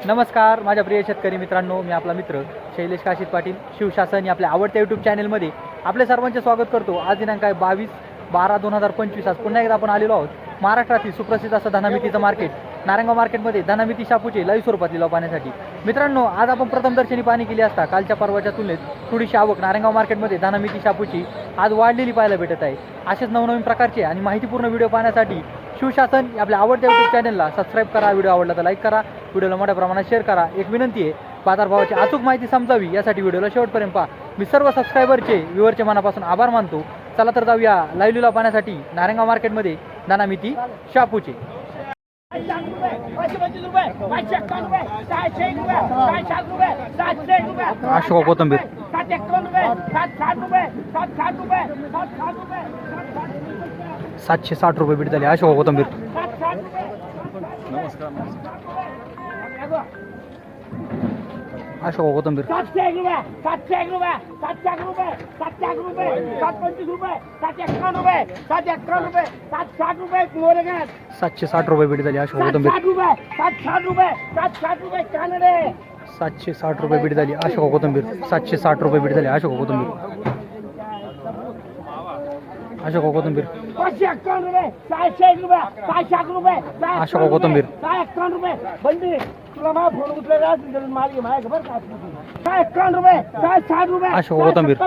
नमस्कार माझ्या प्रिय शेतकरी मित्रांनो, मी आपला मित्र शैलेश काशीत पाटील शिवशासन या आपल्या आवडत्या यूट्यूब चॅनलमध्ये आपले सर्वांचे स्वागत करतो। आज दिनांक आहे 22/12/2025। आज पुन्हा एकदा आपण आलेलो आहोत महाराष्ट्रातील सुप्रसिद्ध असं धनामितीचं मार्केट नारायणगाव मार्केटमध्ये धनामिती शापूचे लाईव्ह स्वरूपात लिलाव पाहण्यासाठी। मित्रांनो, आज आपण प्रथम दर्शनी पाहणी केली असता कालच्या परवाच्या तुलनेत थोडीशी आवक नारायणगाव मार्केटमध्ये धनामिती शापूची आज वाढलेली पाहायला भेटत आहे। असेच नवनवीन प्रकारचे आणि माहितीपूर्ण व्हिडिओ पाहण्यासाठी शिवशासन या आपल्या आवडत्या यूट्यूब चॅनलला सबस्क्राईब करा, व्हिडिओ आवडला तर लाईक करा, व्हिडिओला मोठ्या प्रमाणात शेअर करा। एक विनंती आहे, बाजारभावाची अचूक माहिती समजावी यासाठी व्हिडिओला शेवटपर्यंत पहा। मी सर्व सबस्क्रायबरचे व्ह्यूअरचे मनापासून आभार मानतो। चला तर जाऊया लाईव्ह लिलाव पाहण्यासाठी नारायणगाव मार्केटमध्ये धनामिती शापूचे। अशोक कोथंबीर 760 रुपये बीट झाली। अशोक कोथंबीर अशोक कोथंबीर 701 रुपये 701 रुपये 701 रुपये 701 रुपये 725 रुपये 751 रुपये 751 रुपये 760 रुपये 760 रुपये बीट झाली। अशोक कोथंबीर 760 रुपये 760 रुपये कानडे 760 रुपये बीट झाली। अशोक कोथंबीर 760 रुपये बीट झाली। अशोक कोथंबीर अशोक कोथंबीर 551 रुपये 601 रुपये 660 रुपये अशोक कोथंबीर 651 रुपये बंडी तुला मा फोन उचलेला असेल माल घे माझ्या खबर का 651 रुपये 660 रुपये अशोक कोथंबीर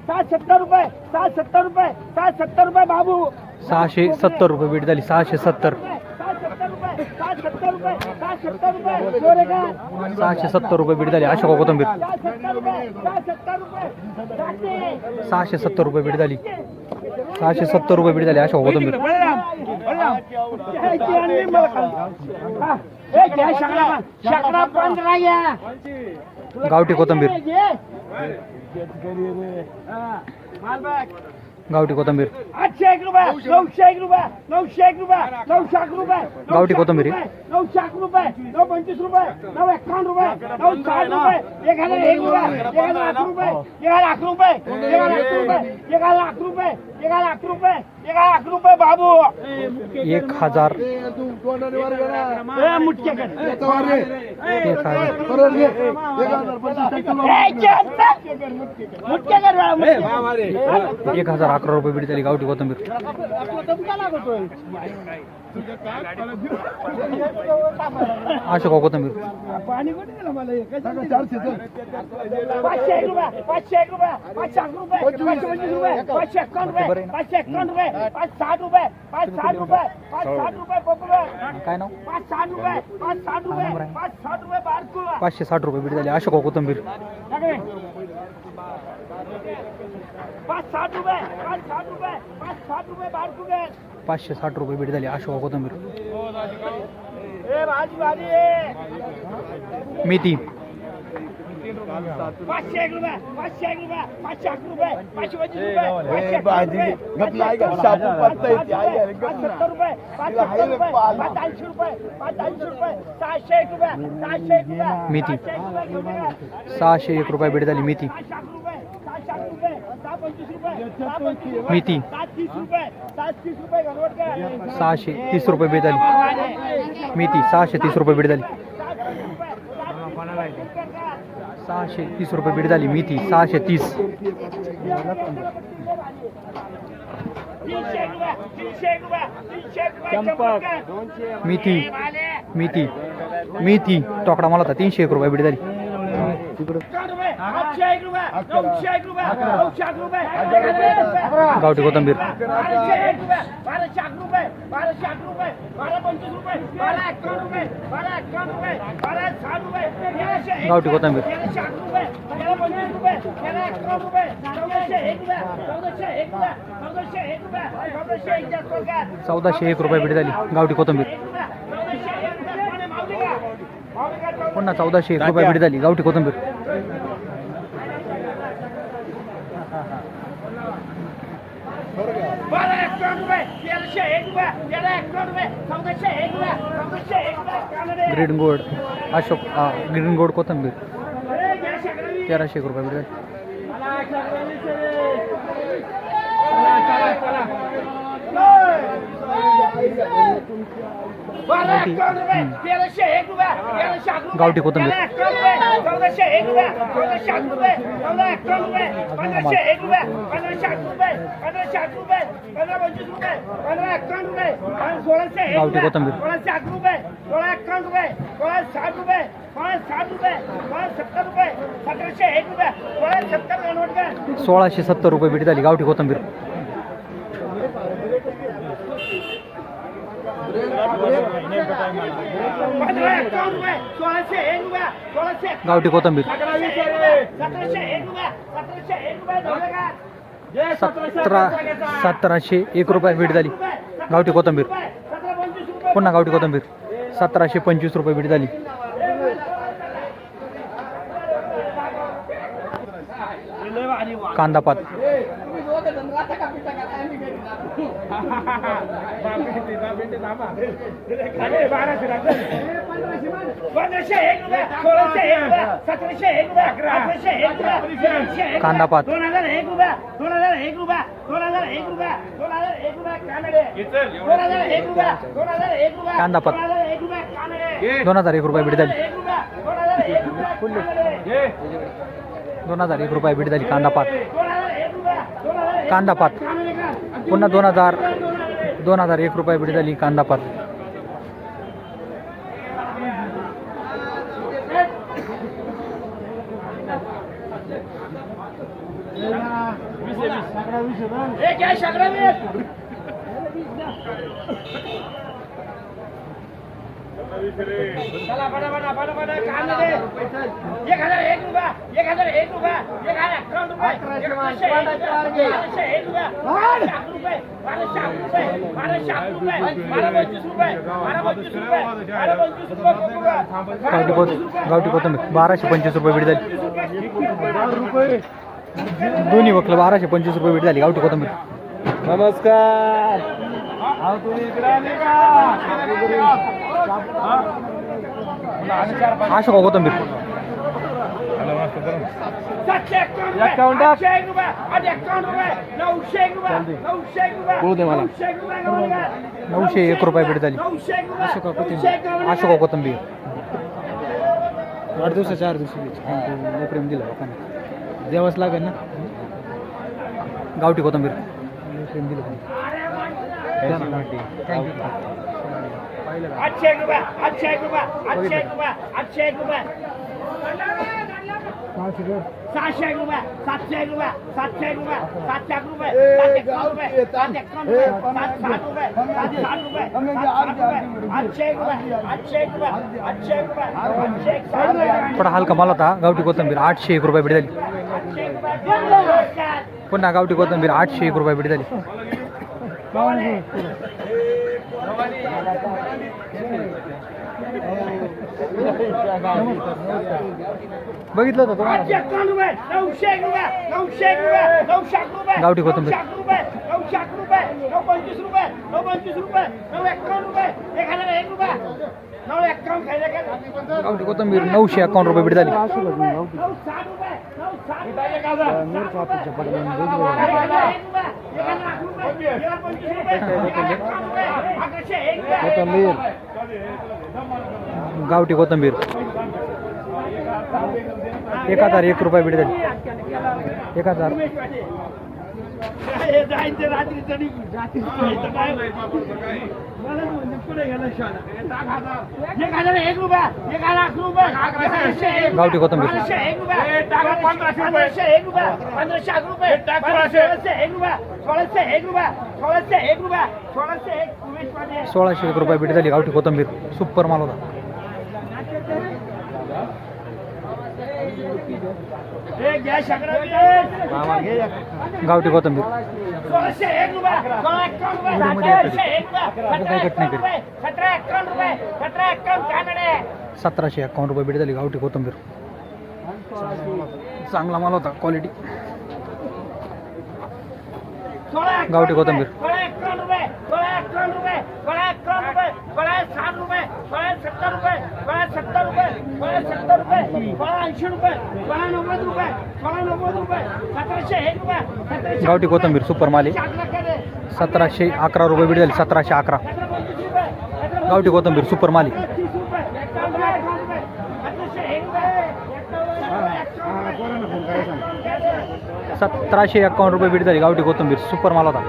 670 रुपये 670 रुपये 670 रुपये बाबू 670 रुपये बीट झाली। 670 670 रुपये बीट झाली। अशोक कोथंबीर 670 रुपये बीट झाली। 670 रुपये बीट झाली। अशोक कोथंबीर गावठी कोथंबीर गावठी कोथंबीर 801 रुपये 901 रुपये 901 रुपये 900 रुपये गावठी कोथंबीर 900 रुपये 925 रुपये 951 रुपये 960 रुपये 1001 रुपये 1000 रुपये 1000 रुपये 1000 रुपये 1000 रुपये 1000 रुपये 1000 रुपये बाबू 1000 मुटके कर 1011 रुपये बीट झाली। गावठी कोथंबीर अशोक कोथंबीर 501 रुपये 501 रुपये 500 रुपये 525 रुपये 551 रुपये 551 रुपये 560 रुपये 560 रुपये 560 रुपये पॉप्युलर काय नाव 560 रुपये 560 रुपये 560 रुपये बारकू 560 रुपये बीट झाली। अशोक कोथंबीर 560 रुपये 560 रुपये 560 रुपये बारकू 560 रुपये बीट झाली। अशोक कोथंबीर ए भाजी भाजी मेथी 501 रुपये 501 रुपये 500 रुपये 525 रुपये भाजी गपलाई का शापू पत्ता इथे आहे रे 70 रुपये 570 रुपये 580 रुपये 580 रुपये 601 रुपये 601 रुपये मेथी 601 रुपये बीट झाली। मेथी मेथी 730 रुपये घरवट काय 630 रुपये बीट झाली। मेथी 630 रुपये बीट झाली। 630 रुपये बीट झाली। मेथी 630 मेथी मेथी मेथी टोकडा मला होता 301 रुपये बीट झाली। गावठी कोथंबीर गावठी कोथंबीर 1401 रुपये बीट झाली। गावठी कोथंबीर पुन्हा 1401 रुपये बीट झाली। गावठी कोथंबीर 1301 रुपये 1401 रुपये green gold Ashok green gold कोथंबीर 1301 रुपये बीट झाली। 12 एकावन्न रुपये 1301 रुपये 1301 रुपये गावठी कोथिंबीर. 1401 रुपये 1401 रुपये 1401 रुपये 1501 रुपये 1501 रुपये 1501 रुपये 1525 रुपये 1551 रुपये 1601 गावठी कोथिंबीर. 1601 रुपये 1651 रुपये 1660 रुपये 1660 रुपये 1670 रुपये 1701 रुपये 1670 नोट कर 1670 रुपये भेट झाली गावठी कोथिंबीर. गावठी कोथिंबीर 1701 रुपये भेट झाली गावठी कोथिंबीर. पुन्हा गावठी कोथिंबीर 1725 रुपये भेट झाली. कांदा पात 1501 रुपये 1601 रुपये 1701 रुपये 1801 रुपये कांदा पात 2001 रुपये 2001 रुपये 2001 रुपये 2001 रुपये कानडे 2001 रुपये 2001 रुपये कांदा पात 2001 रुपये कानडे 2001 रुपये भेट झाली. 2001 रुपये 2001 रुपये भेट झाली कांदा पात. 2001 रुपये कांदा पात पुन्हा 2001 रुपये भेट झाली कांदा पात. क्या शगड़ा में चला बड़ा कान दे 1001 रुपये 1001 रुपये 1051 रुपये 101 रुपये 12 रुपये 12 रुपये 12 रुपये 12 रुपये 12 रुपये गावठी कोथिंबीर 1225 रुपये भेट झाली. दोन्ही वकलं 1225 रुपये भेट झाली गावठी कोथिंबीर. नमस्कार. अशोका कोथिंबीर 901 रुपये भेट झाली. अशोका कोथिंबीर वाढदिवसाच्या 4 दिवशी प्रेम दिलं लोकांना द्यावंच लागेल ना. गावठी कोथिंबीर प्रेम दिलं थँक्यू. 801 रुपये 801 रुपये 801 रुपये 801 रुपये 601 रुपये 701 रुपये 701 रुपये 701 रुपये 751 रुपये 751 रुपये 760 रुपये 760 रुपये 801 रुपये 801 रुपये 801 रुपये थोडा हलका माल होता गावठी कोथिंबीर 801 रुपये भेट झाली. पुन्हा गावठी कोथिंबीर 801 रुपये भेट झाली. बघितलं होतं तुम्हाला 851 रुपये 901 रुपये 901 रुपये 900 रुपये गावठी कोथिंबीर 900 रुपये 900 रुपये 925 रुपये 925 रुपये 951 रुपये 1001 रुपये 951 खायला का गावठी कोथिंबीर 951 रुपये भेट झाली. 960 रुपये 960 गावठी कोथिंबीर 1001 रुपये भेट झाली. 1000 गावठी कोथिंबीर 1601 रुपये भेट झाली. गावठी कोथिंबीर सुपर माल होता. गावठी कोथिंबीर 1751 रुपये भेट झाली. गावठी कोथिंबीर चांगला माल होता क्वालिटी. गावठी कोथिंबीर 80 रुपये 90 रुपये 90 रुपये 1701 रुपये गावठी कोथिंबीर सुपर माल आहे. 1711 रुपये भेट झाली. 1711 गावठी कोथंबीर सुपर माल आहे. 30 रुपये 51 रुपये 1751 रुपये बीट झाली गावठी कोथंबीर सुपर माल होता.